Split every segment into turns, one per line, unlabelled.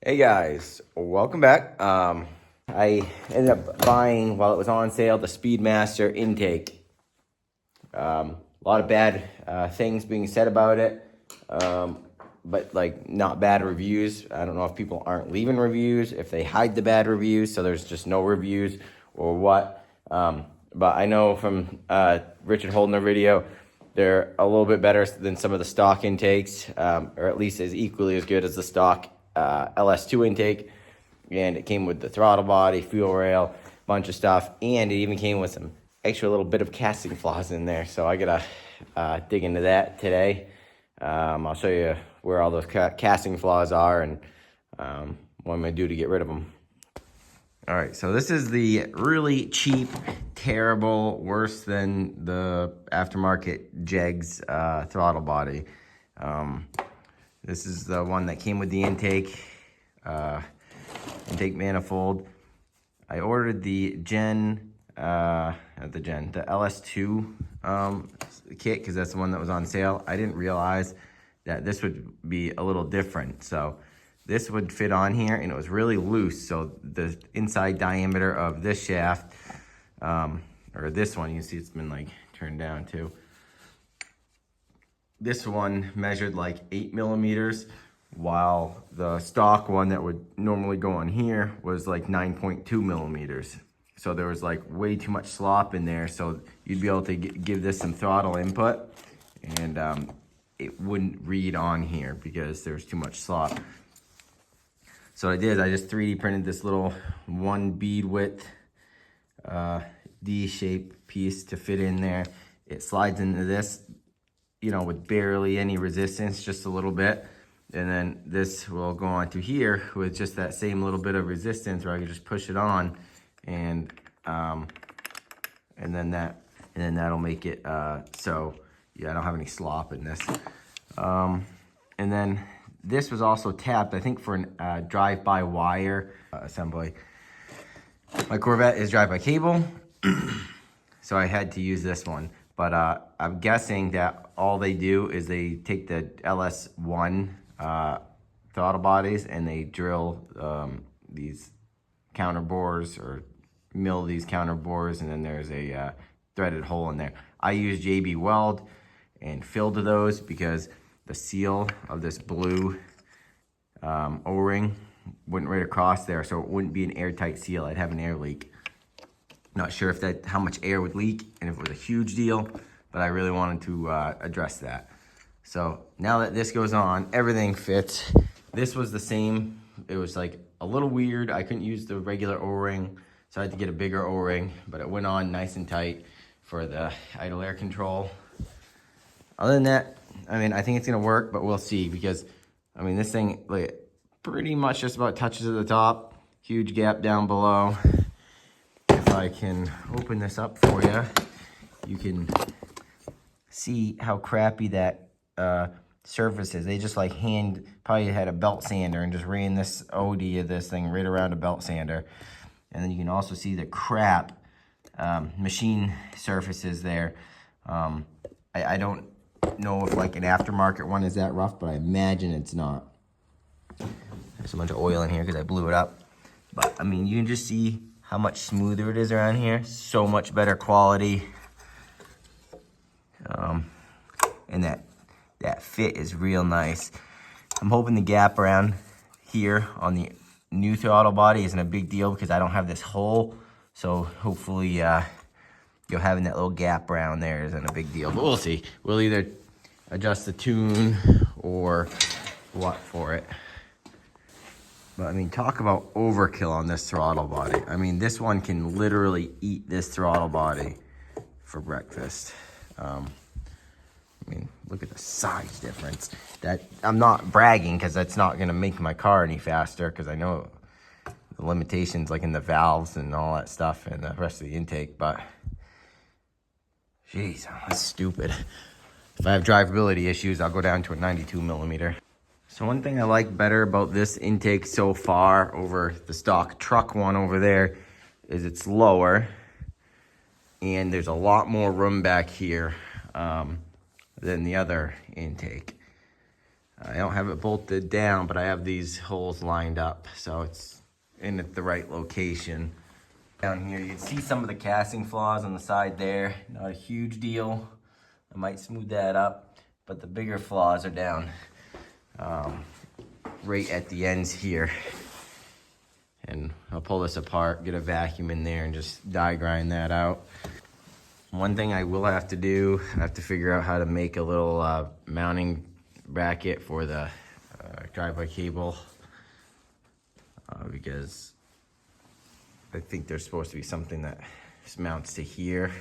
Hey guys, welcome back. I ended up buying, while it was on sale, the Speedmaster intake. A lot of bad things being said about it, but like not bad reviews. I don't know if people aren't leaving reviews, if they hide the bad reviews, so there's just no reviews or what. But I know from Richard Holdner video, they're a little bit better than some of the stock intakes, or at least as equally as good as the stock LS2 intake. And it came with the throttle body, fuel rail, bunch of stuff, and it even came with some extra little bit of casting flaws in there. So I gotta dig into that today. I'll show you where all those casting flaws are and what I'm gonna do to get rid of them. All right, so this is the really cheap, terrible, worse than the aftermarket Jegs throttle body. This is the one that came with the intake manifold. I ordered the the LS2 kit because that's the one that was on sale. I didn't realize that this would be a little different. So this would fit on here, and it was really loose. So the inside diameter of this shaft, or this one, you can see it's been like turned down too. This one measured like 8 millimeters, while the stock one that would normally go on here was like 9.2 millimeters. So there was like way too much slop in there. So you'd be able to give this some throttle input, and it wouldn't read on here because there was too much slop. So what I did is I just 3D printed this little 1 bead width D-shaped piece to fit in there. It slides into this, with barely any resistance, just a little bit. And then this will go onto here with just that same little bit of resistance where I can just push it on, and then that'll make it so yeah, I don't have any slop in this. And then this was also tapped, I think, for an drive-by-wire assembly. My Corvette is drive-by-cable, so I had to use this one. But I'm guessing that all they do is they take the LS1 throttle bodies and they drill these counter bores, or mill these counter bores, and then there's a threaded hole in there. I use JB Weld and filled those because the seal of this blue O-ring went right across there, so it wouldn't be an airtight seal. I'd have an air leak. Not sure if how much air would leak and if it was a huge deal, but I really wanted to address that. So now that this goes on, everything fits. This was the same. It was like a little weird. I couldn't use the regular O-ring, so I had to get a bigger O-ring, but it went on nice and tight for the idle air control. Other than that, I think it's gonna work, but we'll see, because this thing like pretty much just about touches at the top. Huge gap down below. If I can open this up for you, you can see how crappy that surface is. They just like probably had a belt sander and just ran this OD of this thing right around a belt sander. And then you can also see the crap machine surfaces there. I don't know if like an aftermarket one is that rough, but I imagine it's not. There's a bunch of oil in here because I blew it up. But you can just see how much smoother it is around here. So much better quality. And that fit is real nice. I'm hoping the gap around here on the new throttle body isn't a big deal because I don't have this hole. So hopefully having that little gap around there isn't a big deal. But we'll see. We'll either adjust the tune or what for it. But talk about overkill on this throttle body. This one can literally eat this throttle body for breakfast. Look at the size difference. That I'm not bragging because that's not gonna make my car any faster, because I know the limitations like in the valves and all that stuff and the rest of the intake, but jeez, that's stupid. If I have drivability issues, I'll go down to a 92 millimeter. So one thing I like better about this intake so far over the stock truck one over there is it's lower, and there's a lot more room back here than the other intake. I don't have it bolted down, but I have these holes lined up, so it's in at the right location. Down here, you can see some of the casting flaws on the side there. Not a huge deal. I might smooth that up, but the bigger flaws are down right at the ends here. And I'll pull this apart, get a vacuum in there, and just die grind that out. One thing I will have to do, I have to figure out how to make a little mounting bracket for the drive-by cable because I think there's supposed to be something that just mounts to here,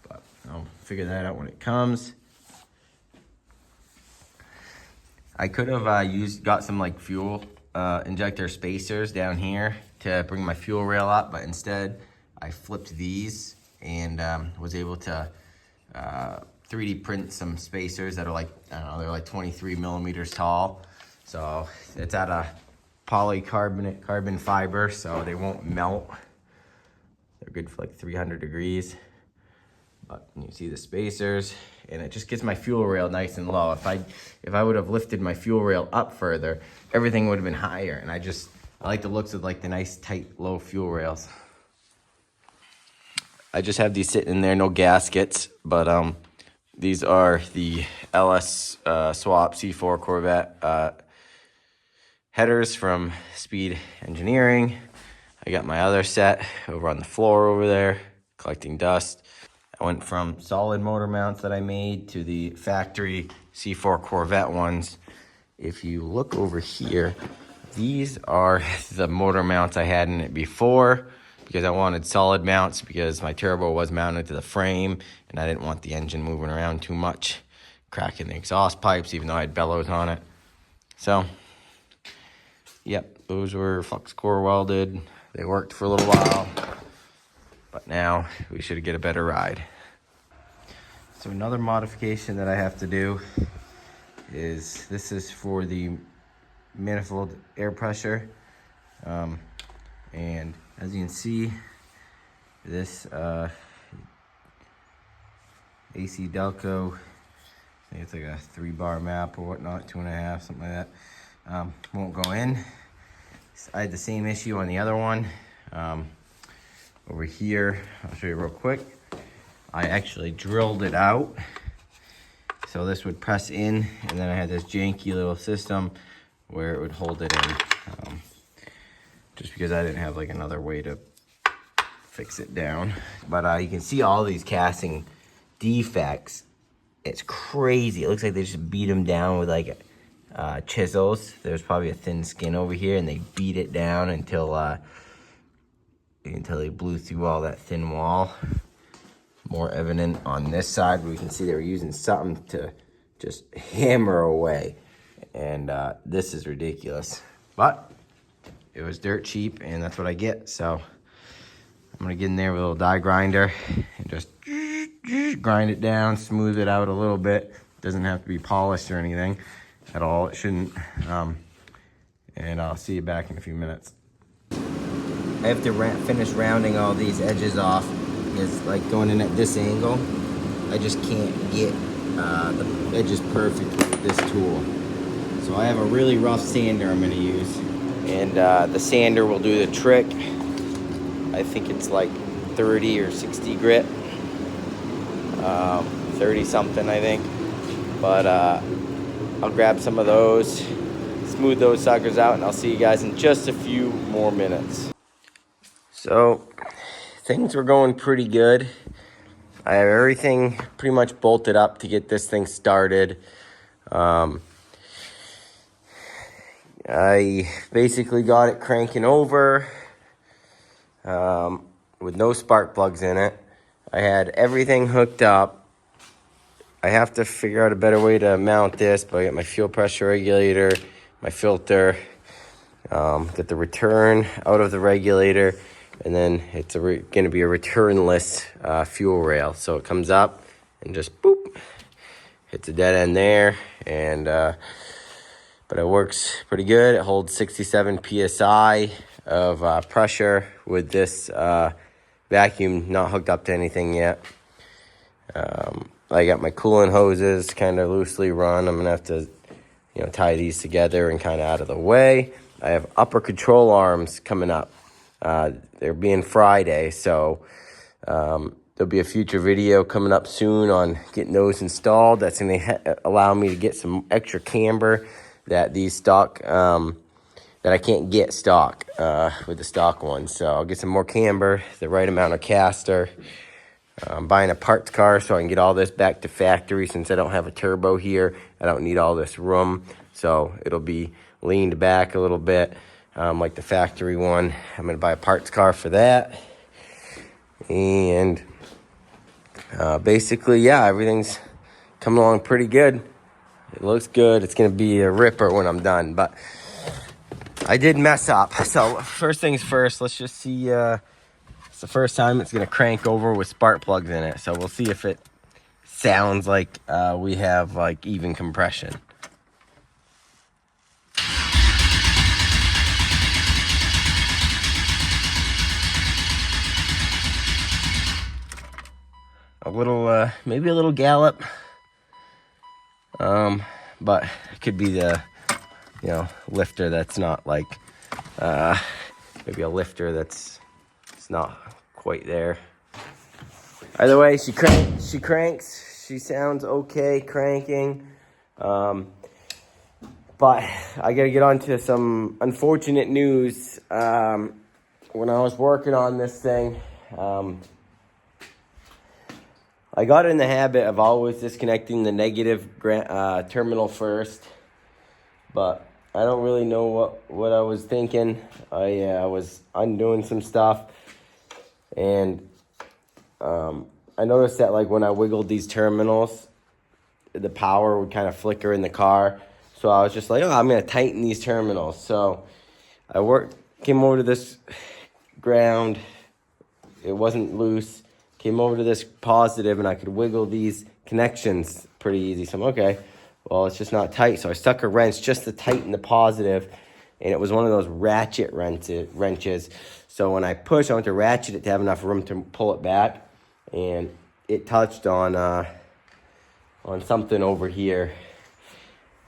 but I'll figure that out when it comes. I could have got some like fuel injector spacers down here to bring my fuel rail up, but instead I flipped these and was able to 3D print some spacers that are like, I don't know, they're like 23 millimeters tall. So it's out of polycarbonate carbon fiber, so they won't melt. They're good for like 300 degrees. But you see the spacers, and it just gets my fuel rail nice and low. If I would have lifted my fuel rail up further, everything would have been higher. And I like the looks of like the nice tight low fuel rails. I just have these sitting in there, no gaskets, but these are the LS Swap C4 Corvette headers from Speed Engineering. I got my other set over on the floor over there, collecting dust. I went from solid motor mounts that I made to the factory C4 Corvette ones. If you look over here, these are the motor mounts I had in it before because I wanted solid mounts because my turbo was mounted to the frame and I didn't want the engine moving around too much, cracking the exhaust pipes even though I had bellows on it. So, yep, those were flux core welded. They worked for a little while, but now we should get a better ride. So another modification that I have to do is, this is for the manifold air pressure. And as you can see, this AC Delco, I think it's like a 3-bar map or whatnot, 2.5, something like that, won't go in. I had the same issue on the other one. Over here, I'll show you real quick. I actually drilled it out so this would press in, and then I had this janky little system where it would hold it in, just because I didn't have like another way to fix it down. But you can see all these casting defects. It's crazy. It looks like they just beat them down with like chisels. There's probably a thin skin over here, and they beat it down until they blew through all that thin wall. More evident on this side, where you can see they were using something to just hammer away. And this is ridiculous. But it was dirt cheap, and that's what I get. So I'm gonna get in there with a little die grinder and just grind it down, smooth it out a little bit. It doesn't have to be polished or anything at all. It shouldn't. And I'll see you back in a few minutes. I have to finish rounding all these edges off because, like, going in at this angle, I just can't get the edges perfect with this tool. So I have a really rough sander I'm going to use, and the sander will do the trick. I think it's like 30 or 60 grit, 30 something I think, but I'll grab some of those, smooth those suckers out, and I'll see you guys in just a few more minutes. So things were going pretty good. I have everything pretty much bolted up to get this thing started. I basically got it cranking over with no spark plugs in it. I had everything hooked up. I have to figure out a better way to mount this, but I got my fuel pressure regulator, my filter, get the return out of the regulator, and then it's going to be a returnless fuel rail. So it comes up and just boop, hits a dead end there, and but it works pretty good. It holds 67 psi of pressure with this vacuum not hooked up to anything yet. I got my coolant hoses kind of loosely run. I'm gonna have to, tie these together and kind of out of the way. I have upper control arms coming up. They're being Friday, so there'll be a future video coming up soon on getting those installed. That's going to allow me to get some extra camber that these stock, that I can't get stock with the stock ones. So I'll get some more camber, the right amount of caster. I'm buying a parts car so I can get all this back to factory. Since I don't have a turbo here, I don't need all this room. So it'll be leaned back a little bit, like the factory one. I'm going to buy a parts car for that. And basically, yeah, everything's coming along pretty good. It looks good. It's going to be a ripper when I'm done. But I did mess up. So first things first, let's just see. It's the first time it's going to crank over with spark plugs in it. So we'll see if it sounds like we have like even compression. A little, maybe a little gallop. But it could be the, lifter that's not like, maybe a lifter that's not quite there. Either way, she cranks. She sounds okay cranking. But I gotta get on to some unfortunate news. When I was working on this thing, I got in the habit of always disconnecting the negative terminal first, but I don't really know what I was thinking. I was undoing some stuff, and I noticed that like when I wiggled these terminals, the power would kind of flicker in the car. So I was just like, I'm going to tighten these terminals. So I came over to this ground. It wasn't loose. Came over to this positive, and I could wiggle these connections pretty easy. So I'm okay. Well, it's just not tight. So I stuck a wrench just to tighten the positive, and it was one of those ratchet wrenches. So when I pushed, I went to ratchet it to have enough room to pull it back, and it touched on something over here.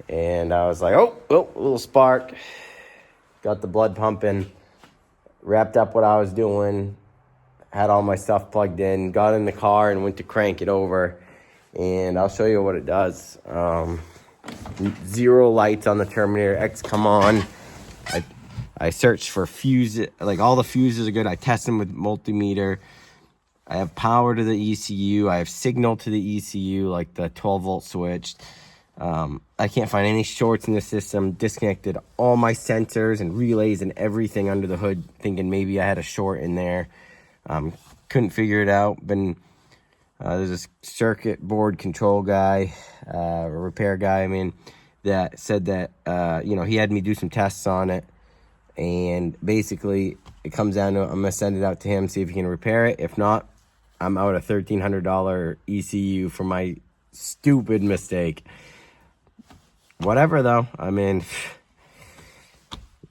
And I was like, oh, a little spark. Got the blood pumping, wrapped up what I was doing, had all my stuff plugged in, got in the car and went to crank it over. And I'll show you what it does. 0 lights on the Terminator X come on. I searched for fuses, like all the fuses are good. I test them with multimeter. I have power to the ECU. I have signal to the ECU, like the 12-volt switch. I can't find any shorts in the system. Disconnected all my sensors and relays and everything under the hood, thinking maybe I had a short in there. Couldn't figure it out. There's this circuit board control guy, repair guy, that said that, he had me do some tests on it. And basically, it comes down to, I'm going to send it out to him, see if he can repair it. If not, I'm out a $1,300 ECU for my stupid mistake. Whatever, though. I made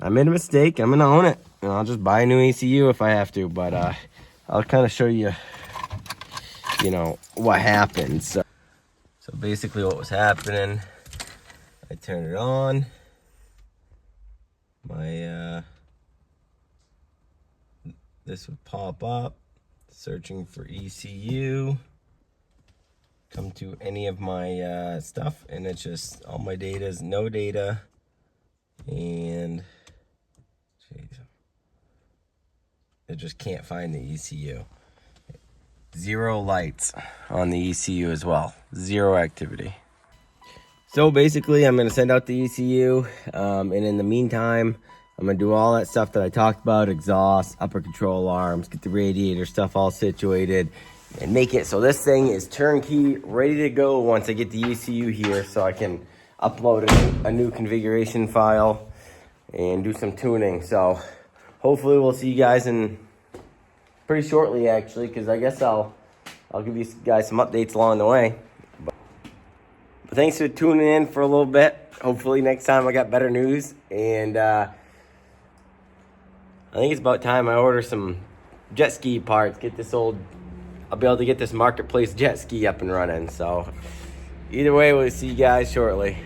a mistake. I'm going to own it. And I'll just buy a new ECU if I have to. But I'll kind of show you, what happened. So basically what was happening, I turned it on. This would pop up, searching for ECU. Come to any of my stuff, and it's just all my data is no data. And it just can't find the ECU. 0 lights on the ECU as well. 0 activity. So basically, I'm going to send out the ECU, and in the meantime, I'm going to do all that stuff that I talked about, exhaust, upper control arms, get the radiator stuff all situated, and make it so this thing is turnkey, ready to go once I get the ECU here, so I can upload a new configuration file and do some tuning. So hopefully we'll see you guys in pretty shortly, actually, because I guess I'll give you guys some updates along the way. But thanks for tuning in for a little bit. Hopefully next time I got better news. And I think it's about time I order some jet ski parts. I'll be able to get this marketplace jet ski up and running. So either way, we'll see you guys shortly.